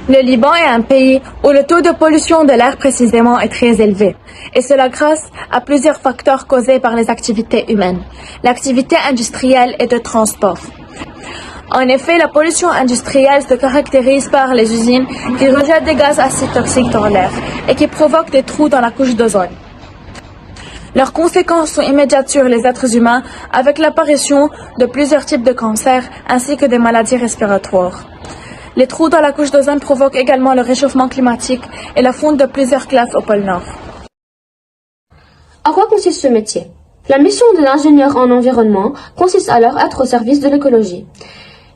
Le Liban est un pays où le taux de pollution de l'air précisément est très élevé, et cela grâce à plusieurs facteurs causés par les activités humaines, l'activité industrielle et de transport. En effet, la pollution industrielle se caractérise par les usines qui rejettent des gaz acides toxiques dans l'air et qui provoquent des trous dans la couche d'ozone. Leurs conséquences sont immédiates sur les êtres humains avec l'apparition de plusieurs types de cancers ainsi que des maladies respiratoires. Les trous dans la couche d'ozone provoquent également le réchauffement climatique et la fonte de plusieurs glaces au pôle Nord. À quoi consiste ce métier? La mission de l'ingénieur en environnement consiste alors à être au service de l'écologie.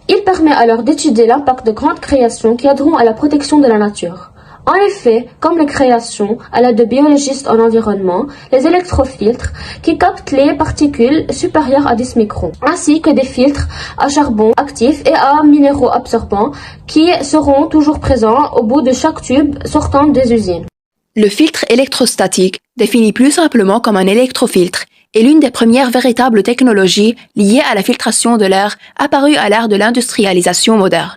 Il permet alors d'étudier l'impact de grandes créations qui aideront à la protection de la nature. En effet, comme les créations à l'aide de biologistes en environnement, les électrofiltres qui captent les particules supérieures à 10 microns, ainsi que des filtres à charbon actif et à minéraux absorbants qui seront toujours présents au bout de chaque tube sortant des usines. Le filtre électrostatique, défini plus simplement comme un électrofiltre, est l'une des premières véritables technologies liées à la filtration de l'air apparues à l'ère de l'industrialisation moderne.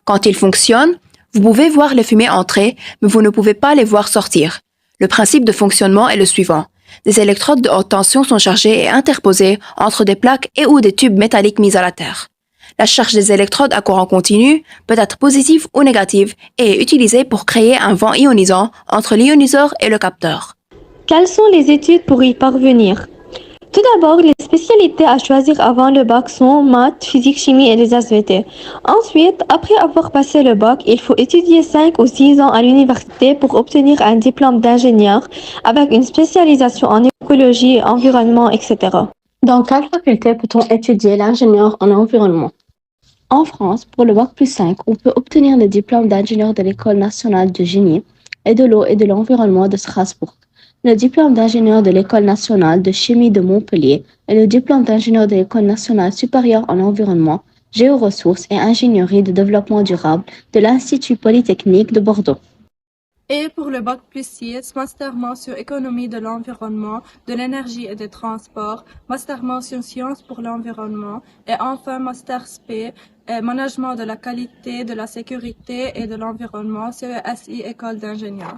Quand il fonctionne, vous pouvez voir les fumées entrer, mais vous ne pouvez pas les voir sortir. Le principe de fonctionnement est le suivant. Des électrodes de haute tension sont chargées et interposées entre des plaques et ou des tubes métalliques mis à la terre. La charge des électrodes à courant continu peut être positive ou négative et est utilisée pour créer un vent ionisant entre l'ioniseur et le capteur. Quelles sont les études pour y parvenir? Tout d'abord, les spécialités à choisir avant le bac sont maths, physique, chimie et les SVT. Ensuite, après avoir passé le bac, il faut étudier 5 ou 6 ans à l'université pour obtenir un diplôme d'ingénieur avec une spécialisation en écologie, environnement, etc. Dans quelle faculté peut-on étudier l'ingénieur en environnement? En France, pour le bac plus 5, on peut obtenir le diplôme d'ingénieur de l'École nationale de génie et de l'eau et de l'environnement de Strasbourg, le diplôme d'ingénieur de l'École nationale de chimie de Montpellier et le diplôme d'ingénieur de l'École nationale supérieure en environnement, géoressources et ingénierie de développement durable de l'Institut polytechnique de Bordeaux. Et pour le bac plus 6, master mention économie de l'environnement, de l'énergie et des transports, master mention sciences pour l'environnement et enfin master SP, management de la qualité, de la sécurité et de l'environnement, CESI école d'ingénieurs.